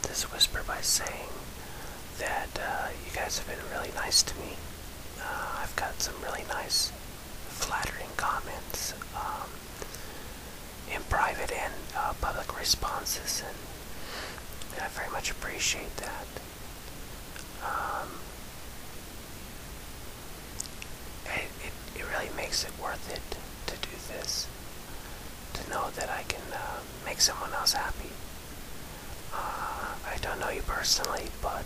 start this whisper by saying that you guys have been really nice to me. I've got some really nice, flattering comments in private and public responses, and I very much appreciate that. It really makes it worth it to do this, to know that I can make someone else happy. I don't know you personally, but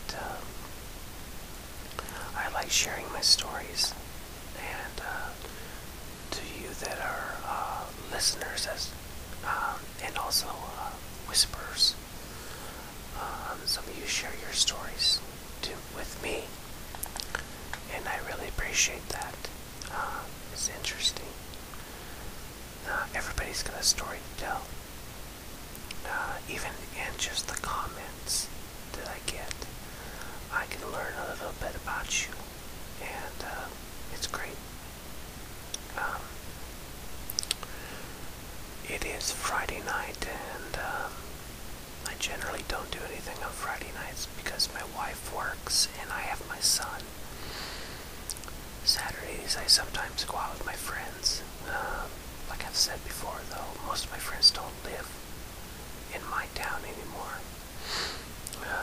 I like sharing my stories, and to you that are listeners and also whisperers, some of you share your stories with me, and I really appreciate that. It's interesting. Everybody's got a story to tell. Even in just the comments that I get, I can learn a little bit about you, and it's great. It is Friday night, and I generally don't do anything on Friday nights because my wife works and I have my son. Saturdays I sometimes go out with my friends. Like I've said before, though, most of my friends don't live in my town anymore.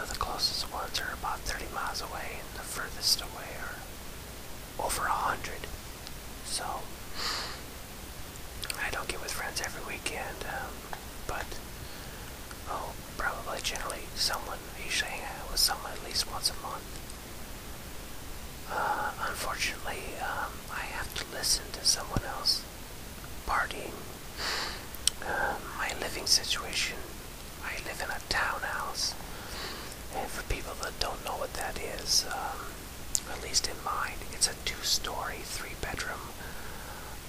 The closest ones are about 30 miles away, and the furthest away are over 100. So I don't get with friends every weekend, but probably generally I usually hang out with someone at least once a month. Unfortunately, I have to listen to someone else partying. My living situation, I live in a townhouse, and for people that don't know what that is, at least in mine, it's a 2-story, 3-bedroom,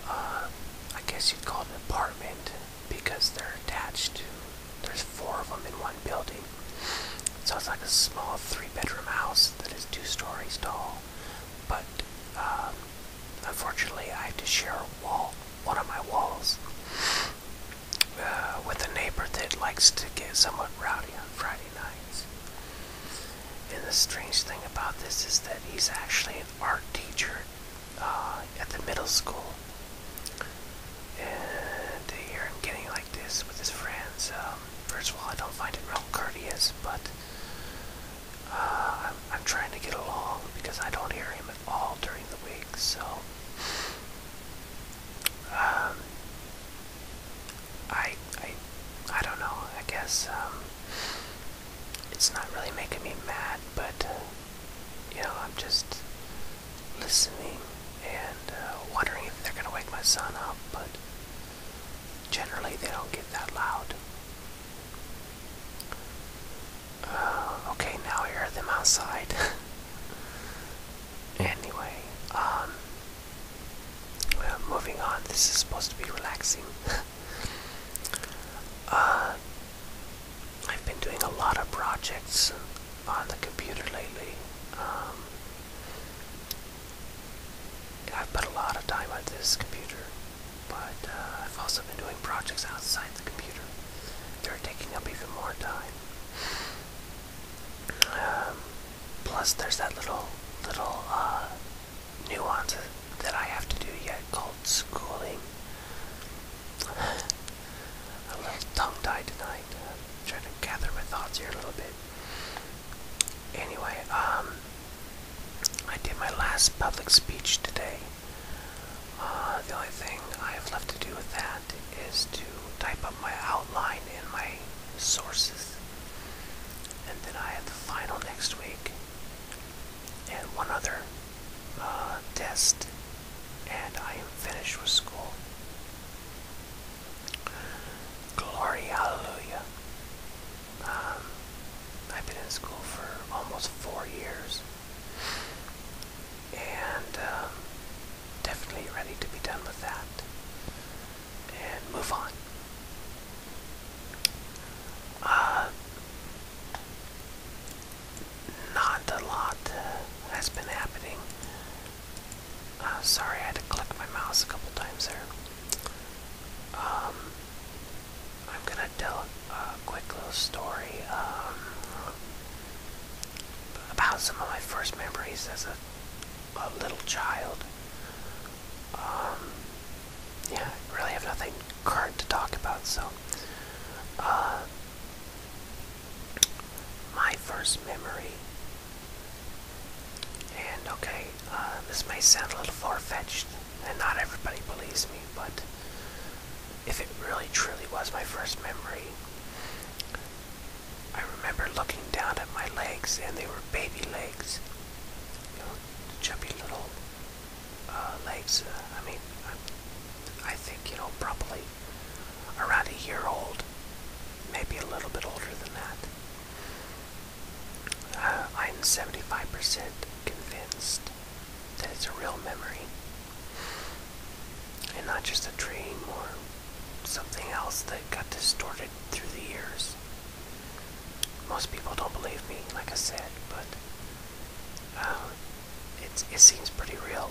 I guess you'd call it an apartment, because they're attached to, there's 4 of them in one building, so it's like a small 3-bedroom house that is 2 stories tall, but unfortunately I have to share one of my walls, with a neighbor that likes to get somewhat rowdy on Friday nights. And the strange thing about this is that he's actually an art teacher at the middle school. And to hear him getting like this with his friends, first of all, I don't find it real courteous, but I'm trying to get along because I don't hear him at all during the week, so I don't know, I guess it's not really making me mad, but I'm just listening and wondering if they're gonna wake my son up, but generally they don't get that loud. Okay, now I hear them outside. Anyway, moving on, this is supposed to be relaxing. I've been doing a lot of projects on the computer lately. I've put a lot of time on this computer, but I've also been doing projects outside the computer. They're taking up even more time. Plus, there's that little nuance that I have to do yet called schooling. A little tongue-tied tonight. Trying to gather my thoughts here a little bit. Anyway, I did my last public speech today. The only thing I have left to do with that is to type up my outline and my sources. And then I have the final next week. And one other test. And I am finished with school. Glory, hallelujah. I've been in school for almost 4 years, and definitely ready to be done with that and move on. Not a lot has been happening. Sorry, I had to click my mouse a couple times there. I'm gonna tell a quick little story. about some of my first memories as a little child. Yeah, I really have nothing current to talk about, so my first memory, and okay, this may sound a little far-fetched, and not everybody believes me, but if it really truly was my first memory, I remember looking down at my legs, and they were baby legs, chubby little legs. I think, probably around a year old, maybe a little bit older than that. I'm 75% convinced that it's a real memory, and not just a dream or something else that got distorted through the years. Most people don't believe me, like I said, but it seems pretty real.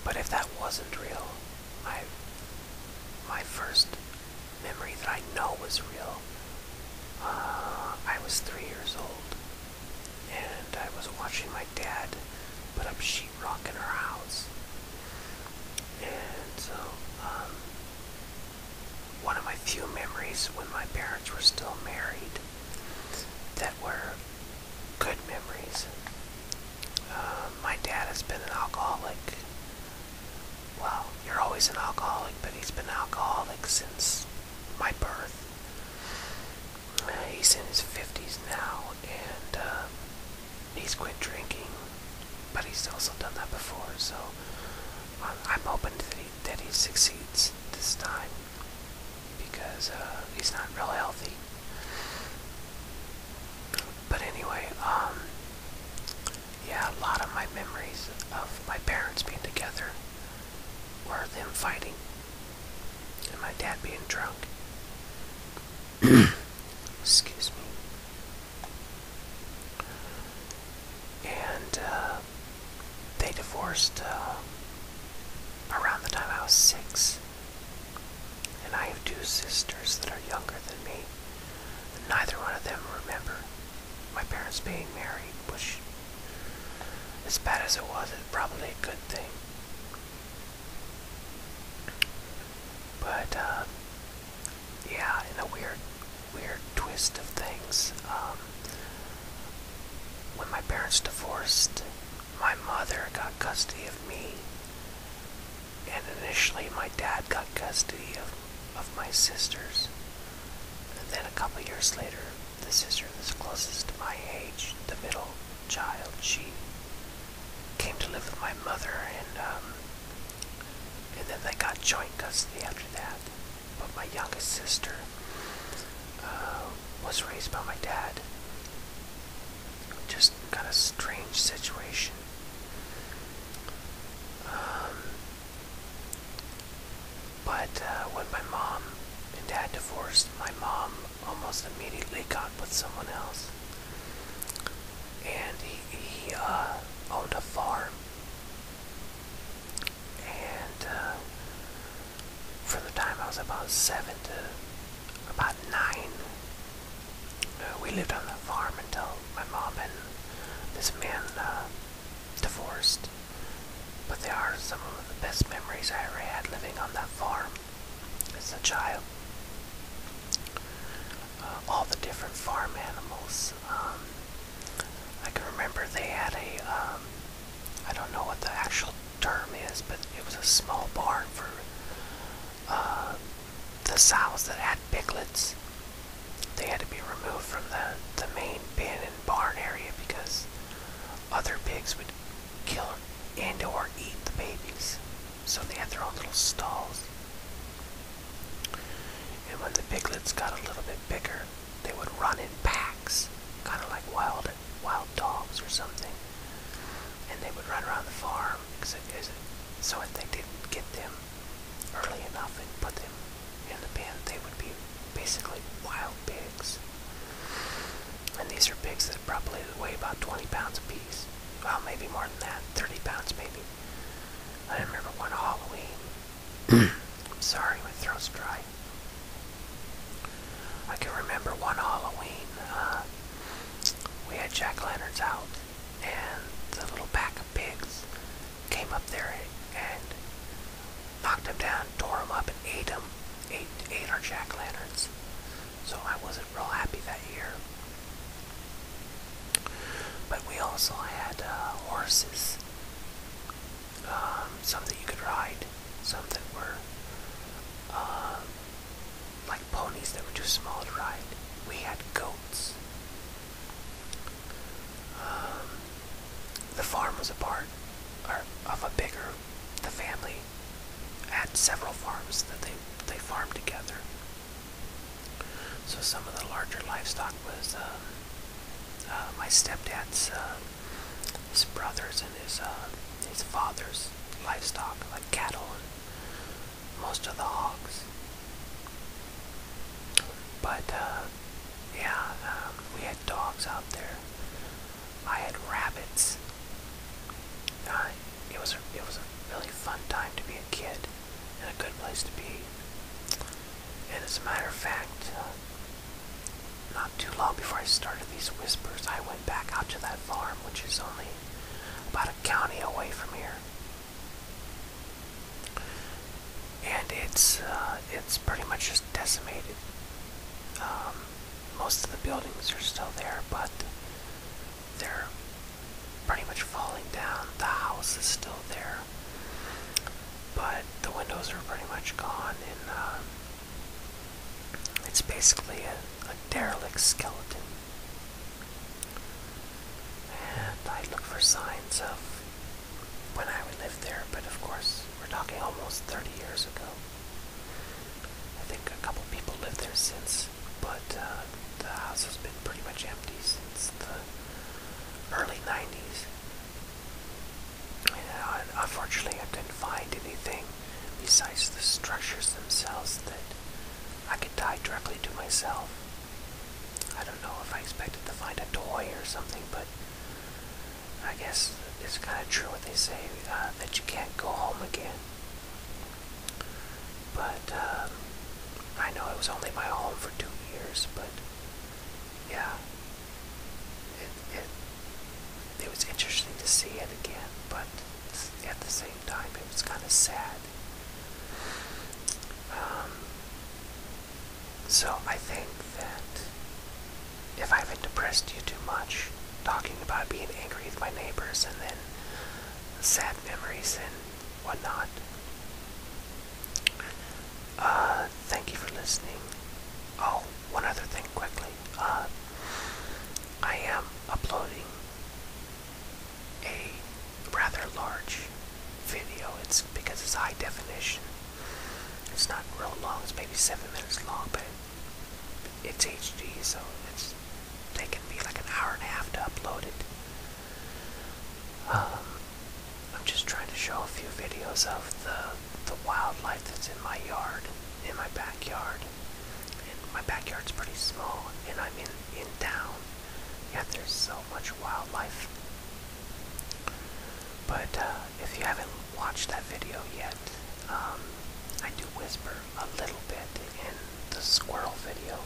But if that wasn't real, my first memory that I know was real, I was 3 years old, and I was watching my dad put up sheetrock in our house. And so, one of my few memories when my parents were still married that were good memories. My dad has been an alcoholic. Well, you're always an alcoholic, but he's been an alcoholic since my birth. He's in his 50s now, and he's quit drinking, but he's also done that before, so I'm hoping that he succeeds this time, because he's not real healthy. But anyway, yeah, a lot of my memories of my parents being together were them fighting, and my dad being drunk. Excuse me. And they divorced around the time I was 6. And I have 2 sisters that are younger than me. And neither one of them remember my parents being married, which, as bad as it was, it's probably a good thing. But yeah, in a weird twist of things, when my parents divorced, my mother got custody of me, and initially my dad got custody of my sisters. And then a couple years later, the sister that's closest to my age, the middle child, she came to live with my mother, and then they got joint custody after that. But my youngest sister was raised by my dad. Just kind of strange situation. But when my mom and dad divorced, my mom almost immediately got with someone else. And he owned a farm. And from the time I was about 7 to about 9, we lived on the farm until my mom and this man divorced. But they are some of the best memories I ever had living on that farm as a child. All the different farm animals. I can remember they had I don't know what the actual term is, but it was a small barn for the sows that had piglets. They had to be removed from the main pen and barn area because other pigs would kill and or eat the babies. So they had their own little stalls. And when the piglets got a little bit bigger, they would run in packs, kind of like wild dogs or something. And they would run around the farm, so if they didn't get them early enough and put them in the pen, they would be basically wild pigs. And these are pigs that probably weigh about 20 pounds apiece. Well, maybe more than that, 30 pounds maybe. I remember one Halloween. I'm sorry, my throat's dry. I can remember one Halloween, jack-o'-lanterns out, and the little pack of pigs came up there and knocked them down, tore them up, and ate them. Ate our jack-o'-lanterns. So I wasn't real happy that year. But we also had horses. Some that you could ride, some that were like ponies that were too small to ride. We had goats. The farm was a part of a bigger. The family had several farms that they farmed together. So some of the larger livestock was my stepdad's his brothers and his father's livestock, like cattle and most of the hogs. But yeah, we had dogs out there. I had rabbits. It was a really fun time to be a kid and a good place to be. And as a matter of fact, not too long before I started these whispers, I went back out to that farm, which is only about a county away from here. And it's pretty much just decimated. Most of the buildings are still there, but they're pretty much falling down. The house is still there, but the windows are pretty much gone, and it's basically a derelict skeleton. And I look for signs of when I would live there, but of course we're talking almost 30 years ago. I think a couple people lived there since, but the house has been pretty much empty since the early 90s. And unfortunately I couldn't find anything besides the structures themselves that I could tie directly to myself. I don't know if I expected to find a toy or something, but I guess it's kind of true what they say, that you can't go home again. But I know it was only my home for 2 years, but yeah, it was interesting to see it again, but at the same time it was kind of sad. So I think that if I haven't depressed you too much, talking about being angry with my neighbors and then sad memories and whatnot, thank you for listening. Oh, one other thing quickly. I am uploading a rather large video. It's because it's high definition. It's not real long. It's maybe 7 minutes long, but it's HD, so it's taken me like an hour and a half to upload it. I'm just trying to show a few videos of the wildlife that's in my yard, in my backyard. And my backyard's pretty small, and I'm in town, yet there's so much wildlife. But if you haven't watched that video yet, I do whisper a little bit in the squirrel video.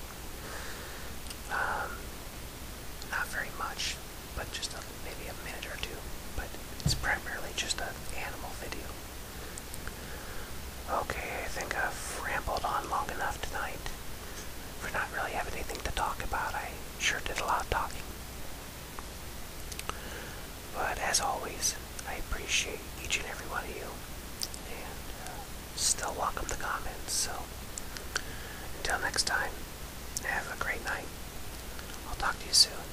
Not very much, but just maybe a minute or two. But it's primarily just an animal video. Okay, I think I've rambled on long enough tonight. For not really having anything to talk about, I sure did a lot of talking. But as always, I appreciate each and every one of you, and still welcome the comments. So until next time, have a great night. I'll talk to you soon.